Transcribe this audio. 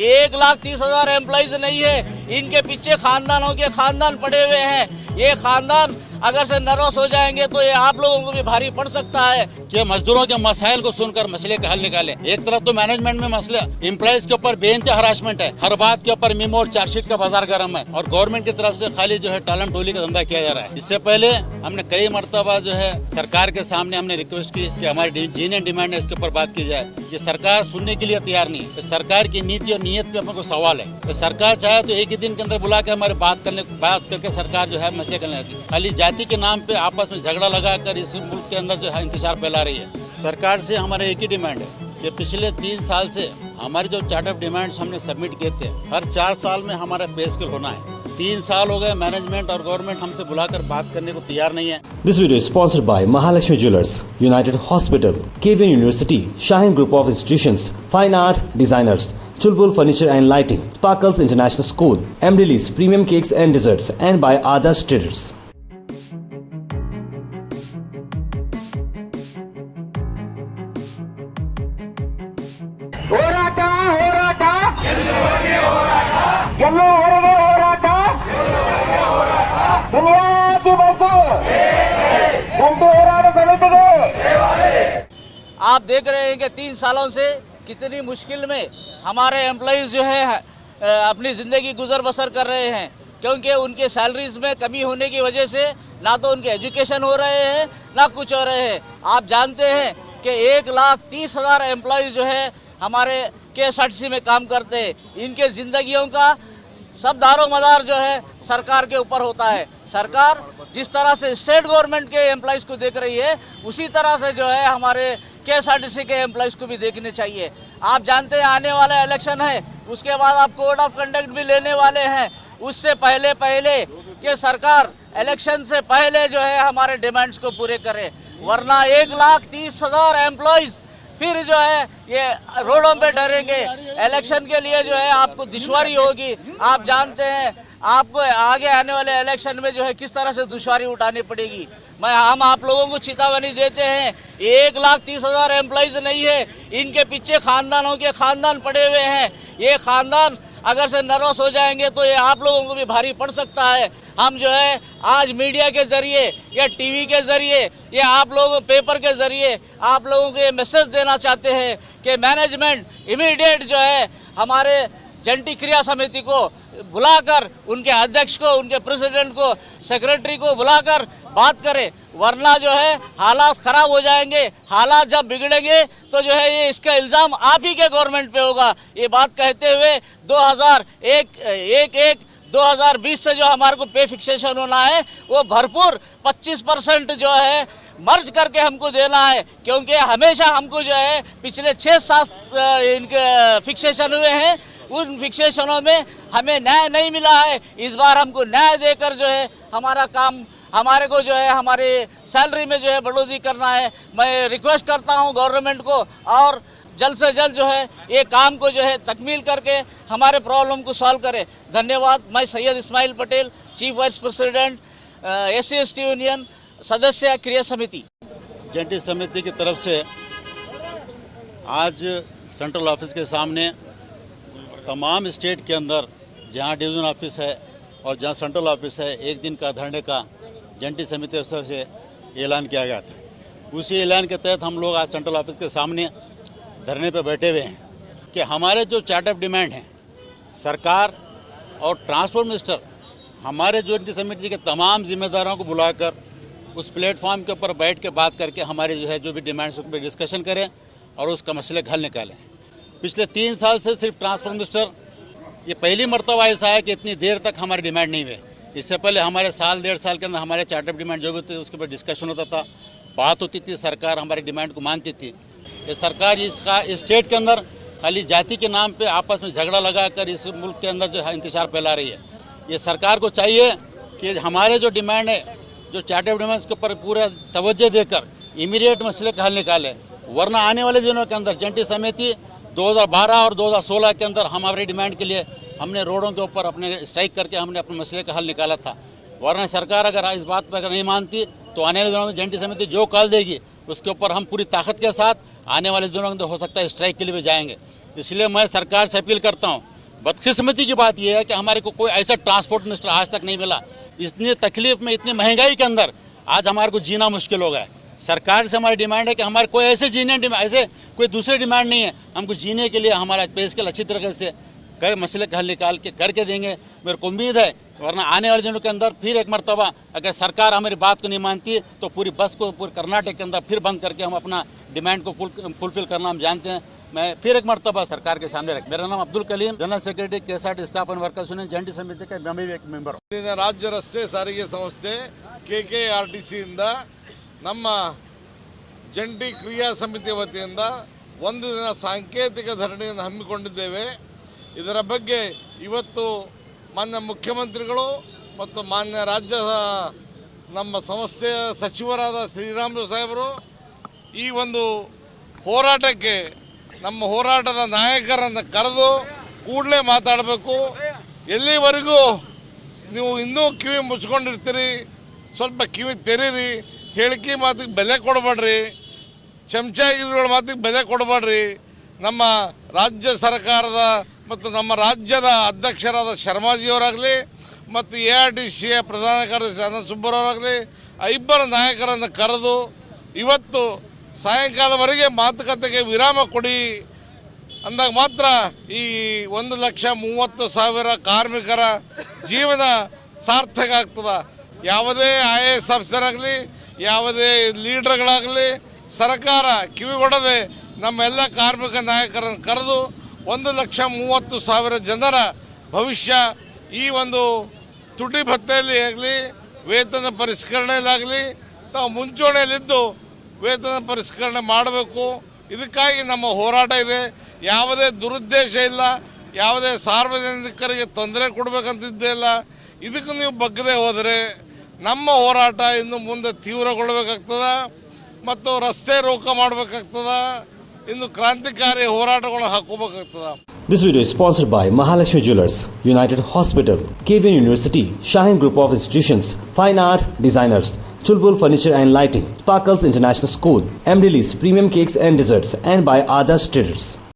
1,30,000 employees नहीं है, इनके पीछे खानदानों के खानदान पड़े हुए हैं। ये खानदान अगर से नर्वस हो जाएंगे तो ये आप लोगों को भी भारी पड़ सकता है कि मजदूरों के मसाइल को सुनकर मसले का हल निकाले। एक तरफ तो मैनेजमेंट में मसले, एम्प्लॉइज के ऊपर बेइंतहा हरासमेंट है, हर बात के ऊपर मीमो और चार्जशीट का बाजार गर्म है, और गवर्नमेंट की तरफ से खाली जो है टालम टोली का धंधा किया जा रहा है। इससे पहले हमने कई मरतबा जो है सरकार के सामने हमने रिक्वेस्ट की कि हमारी यूनियन डिमांड है, इसके ऊपर बात की जाए। ये सरकार सुनने के लिए तैयार नहीं है। सरकार की नीति और नीयत पे हमको सवाल है। तो सरकार चाहे तो एक ही दिन के अंदर बुला के हमारे बात करके सरकार जो है मसले करने लगती है। खाली जाति के नाम पे आपस में झगड़ा लगाकर इस मुल्क के अंदर जो है इंतजार फैला रही है। सरकार से हमारा एक ही डिमांड है कि पिछले 3 साल से हमारे जो चार्ट ऑफ डिमांड्स हमने सबमिट किए थे, हर 4 साल में हमारा पे स्केल होना है। 3 साल हो गए, मैनेजमेंट और गवर्नमेंट हमसे बुलाकर बात करने को तैयार नहीं है। This video is sponsored by Mahalakshmi Jewelers, United Hospital, KVN University, Shaheen Group of Institutions, Fine Art Designers, Chulbul Furniture and Lighting, Sparkles International School, Emrilis Premium Cakes and Desserts, and by Adarsh Traders. ಹೋರಾಟ ಹೋರಾಟ ಗೆಲ್ಲುವವರೆಗೆ ಹೋರಾಟ ಬುನಿಯಾದಿ ಬಂತು ಜಂಟಿ ಹೋರಾಟ ಸಮಿತಿಗೆ। आप देख रहे हैं कि 3 सालों से कितनी मुश्किल में हमारे एम्प्लॉइज जो है अपनी ज़िंदगी गुजर बसर कर रहे हैं, क्योंकि उनके सैलरीज में कमी होने की वजह से ना तो उनके एजुकेशन हो रहे हैं ना कुछ हो रहे हैं। आप जानते हैं कि 1,30,000 एम्प्लॉइज जो है हमारे KSRTC में काम करते हैं। इनके ज़िंदगियों का सब दारो मदार जो है सरकार के ऊपर होता है। सरकार जिस तरह से स्टेट गवर्नमेंट के एम्प्लॉइज़ को देख रही है, उसी तरह से जो है हमारे KSRTC के एम्प्लॉइज़ को भी देखने चाहिए। आप जानते हैं आने वाला इलेक्शन है, उसके बाद आप कोड ऑफ कंडक्ट भी लेने वाले हैं। उससे पहले कि सरकार इलेक्शन से पहले जो है हमारे डिमांड्स को पूरे करे, वरना 1,30,000 एम्प्लॉइज़ फिर जो है ये रोडों पे डरेंगे। इलेक्शन के लिए जो है आपको दुश्वारी होगी। आप जानते हैं आपको आगे आने वाले इलेक्शन में जो है किस तरह से दुश्वारी उठानी पड़ेगी। हम आप लोगों को चेतावनी देते हैं, 1,30,000 एम्प्लॉइज नहीं है, इनके पीछे खानदानों के खानदान पड़े हुए हैं। ये खानदान अगर से नर्वस हो जाएंगे तो ये आप लोगों को भी भारी पड़ सकता है। हम जो है आज मीडिया के जरिए या टीवी के जरिए या आप लोगों पेपर के जरिए आप लोगों को ये मैसेज देना चाहते हैं कि मैनेजमेंट इमीडिएट जो है हमारे जंटी क्रिया समिति को बुलाकर उनके अध्यक्ष को, उनके प्रेसिडेंट को, सेक्रेटरी को बुलाकर बात करें, वरना जो है हालात खराब हो जाएंगे। हालात जब बिगड़ेंगे तो जो है ये इसका इल्ज़ाम आप ही के गवर्नमेंट पे होगा। ये बात कहते हुए 2020 से जो हमारे को पे फिक्सेशन होना है वो भरपूर 25% जो है मर्ज करके हमको देना है, क्योंकि हमेशा हमको जो है पिछले 6-7 इनके फिक्सेशन हुए हैं, उन फिक्सेशनों में हमें न्याय नहीं मिला है। इस बार हमको न्याय देकर जो है हमारा काम, हमारे को जो है हमारे सैलरी में जो है बढ़ोतरी करना है। मैं रिक्वेस्ट करता हूं गवर्नमेंट को और जल्द से जल्द जो है ये काम को जो है तकमील करके हमारे प्रॉब्लम को सॉल्व करे। धन्यवाद। मैं Syed Ismail Patel, chief vice president SC/ST union, सदस्य क्रिया समिति। जंटी समिति की तरफ से आज सेंट्रल ऑफिस के सामने तमाम स्टेट के अंदर जहां डिवीज़न ऑफिस है और जहां सेंट्रल ऑफिस है, एक दिन का धरने का जंटी समिति की तरफ से ऐलान किया गया था। उसी ऐलान के तहत हम लोग आज सेंट्रल ऑफिस के सामने धरने पे बैठे हुए हैं कि हमारे जो चार्ट ऑफ डिमांड हैं, सरकार और ट्रांसपोर्ट मिनिस्टर हमारे जंटी समिति के तमाम जिम्मेदारों को बुलाकर उस प्लेटफॉर्म के ऊपर बैठ के बात करके हमारे जो है जो भी डिमांड्स उस पर डिस्कशन करें और उसका मसले का हल निकालें। पिछले 3 साल से सिर्फ ट्रांसपोर्ट मिनिस्टर, ये पहली मरतबा ऐसा है कि इतनी देर तक हमारी डिमांड नहीं हुई। इससे पहले हमारे 1.5 साल के अंदर हमारे चार्ट ऑफ डिमांड जो भी थे उसके ऊपर डिस्कशन होता था, बात होती थी, सरकार हमारी डिमांड को मानती थी। ये सरकार इसका इस स्टेट के अंदर खाली जाति के नाम पे आपस में झगड़ा लगाकर इस मुल्क के अंदर जो है इंतजार फैला रही है। ये सरकार को चाहिए कि हमारे जो डिमांड है, जो चार्ट ऑफ डिमांड्स के ऊपर पूरा तवज्जो देकर इमीडिएट मसले का हल निकाले, वरना आने वाले दिनों के अंदर जंटी समिति 2012 और 2016 के अंदर हमारी डिमांड के लिए हमने रोडों के ऊपर अपने स्ट्राइक करके हमने अपने मसले का हल निकाला था। वरना सरकार अगर इस बात पर अगर नहीं मानती तो आने वाले दिनों में जंटी समिति जो कॉल देगी उसके ऊपर हम पूरी ताकत के साथ आने वाले दिनों में हो सकता है स्ट्राइक के लिए भी जाएंगे। इसलिए मैं सरकार से अपील करता हूँ। बदकिस्मती की बात यह है कि हमारे को कोई ऐसा ट्रांसपोर्ट मिनिस्टर आज तक नहीं मिला। इतनी तकलीफ में, इतनी महंगाई के अंदर आज हमारे को जीना मुश्किल हो गया है। सरकार से हमारी डिमांड है कि हमारे कोई ऐसे कोई दूसरे डिमांड नहीं है। हमको जीने के लिए हमारा पे स्केल अच्छी तरह से कर मसले का हल निकाल के करके देंगे। मेरे को उम्मीद है, वरना आने वाले दिनों के अंदर फिर एक मरतबा अगर सरकार हमारी बात को नहीं मानती तो पूरी बस को पूरे कर्नाटक के अंदर फिर बंद करके हम अपना डिमांड को फुलफिल करना हम जानते हैं। मैं फिर एक मरतबा सरकार के सामने रख। मेरा नाम Abdul Kaleem, general secretary KSRTC staff and workers union joint Samiti का मैं भी एक मेंबर हूँ। ಇಂದಿನ ರಾಜ್ಯ ರಸ್ತೆ ಸಾರಿಗೆ ಸಂಸ್ಥೆ KKRTC ಇಂದ ನಮ್ಮ ಜಂಟಿ ಕ್ರಿಯಾ ಸಮಿತಿ ವತಿಯಿಂದ ಒಂದು ದಿನ ಸಾಂಕೇತಿಕ ಧರಣಿಯನ್ನು ಹಮ್ಮಿಕೊಂಡಿದ್ದೇವೆ। ಇದರ ಬಗ್ಗೆ ಇವತ್ತು ಮಾನ್ಯ ಮುಖ್ಯಮಂತ್ರಿಗಳು ಮತ್ತು ಮಾನ್ಯ ರಾಜ್ಯ ನಮ್ಮ ಸಂಸ್ಥೆಯ ಸಚಿವರಾದ ಶ್ರೀರಾಮುಲು ಸಾಹೇಬರು ಈ ಒಂದು ಹೋರಾಟಕ್ಕೆ ನಮ್ಮ ಹೋರಾಟದ ನಾಯಕರನ್ನು ಕರೆದು ಕೂಡಲೇ ಮಾತಾಡಬೇಕು। ಎಲ್ಲಿವರೆಗೂ ನೀವು ಇನ್ನೂ ಕಿವಿ ಮುಚ್ಕೊಂಡಿರ್ತೀರಿ, ಸ್ವಲ್ಪ ಕಿವಿ ತೆರೀರಿ, ಹೇಳಿಕೆ ಮಾತಿಗೆ ಬೆಲೆ ಕೊಡಬೇಡ್ರಿ, ಚಮಚಾಗಿರಿಗಳ ಮಾತಿಗೆ ಬೆಲೆ ಕೊಡಬೇಡ್ರಿ। ನಮ್ಮ ರಾಜ್ಯ ಸರ್ಕಾರದ ಮತ್ತು ನಮ್ಮ ರಾಜ್ಯದ ಅಧ್ಯಕ್ಷರಾದ ಶರ್ಮಾಜಿಯವರಾಗಲಿ ಮತ್ತು ARTCಯ ಪ್ರಧಾನ ಕಾರ್ಯದರ್ಶಿ ಅನಂತ ಸುಬ್ಬರವರಾಗಲಿ ಇಬ್ಬರ ನಾಯಕರನ್ನು ಕರೆದು ಇವತ್ತು ಸಾಯಂಕಾಲವರೆಗೆ ಮಾತುಕತೆಗೆ ವಿರಾಮ ಕೊಡಿ ಅಂದಾಗ ಮಾತ್ರ ಈ 1,30,000 ಕಾರ್ಮಿಕರ ಜೀವನ ಸಾರ್ಥಕ ಆಗ್ತದೆ। ಯಾವುದೇ IAS ಆಫೀಸರ್ ಆಗಲಿ, ಯಾವುದೇ ಲೀಡರ್ಗಳಾಗಲಿ ಸರ್ಕಾರ ಕಿವಿಗೊಡದೆ ನಮ್ಮ ಎಲ್ಲ ಕಾರ್ಮಿಕ ನಾಯಕರನ್ನು ಕರೆದು 1,30,000 ಜನರ ಭವಿಷ್ಯ ಈ ಒಂದು ತುಟಿ ಭತ್ಯೆಯಲ್ಲಿ ಆಗಲಿ, ವೇತನ ಪರಿಷ್ಕರಣೆಯಲ್ಲಾಗಲಿ ತಾವು ಮುಂಚೂಣಿಯಲ್ಲಿದ್ದು ವೇತನ ಪರಿಷ್ಕರಣೆ ಮಾಡಬೇಕು। ಇದಕ್ಕಾಗಿ ನಮ್ಮ ಹೋರಾಟ ಇದೆ। ಯಾವುದೇ ದುರುದ್ದೇಶ ಇಲ್ಲ, ಯಾವುದೇ ಸಾರ್ವಜನಿಕರಿಗೆ ತೊಂದರೆ ಕೊಡಬೇಕಂತಿದ್ದೇ ಇಲ್ಲ। ಇದಕ್ಕೆ ನೀವು ಬಗ್ಗದೆ ಹೋದರೆ ನಮ್ಮ ಹೋರಾಟ ಇನ್ನು ಮುಂದೆ ತೀವ್ರಗೊಳ್ಳಬೇಕಾಗ್ತದೆ ಮತ್ತು ರಸ್ತೆ ರೋಕ ಮಾಡಬೇಕಾಗ್ತದೆ, ಇನ್ನು ಕ್ರಾಂತಿಕಾರಿ ಹೋರಾಟಗಳನ್ನು ಹಾಕೋಬೇಕಾಗ್ತದೆ। This video is sponsored by Mahalakshmi Jewelers, United Hospital, KBN University, Shaheen Group of Institutions, Fine Art Designers, Chulbul Furniture and Lighting, Sparkles International School, Emily Premium Cakes and Desserts, and by Adarsh Traders.